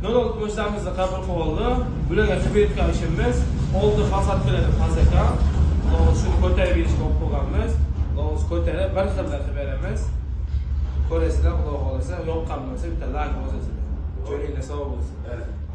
06 kumushlarimizni qabul qilib oldi. Bularga qilib ishimiz oldi fasad bilan pasaka. Shuni ko'tarib berishga olib qo'yganmiz. Ko'tarib bir xil qilib beramiz. Ko'rasizlar, Xudo xolasa yoqqan bo'lsa bitta like bosasizlar. Jo'ringlar sog' bo'lsin.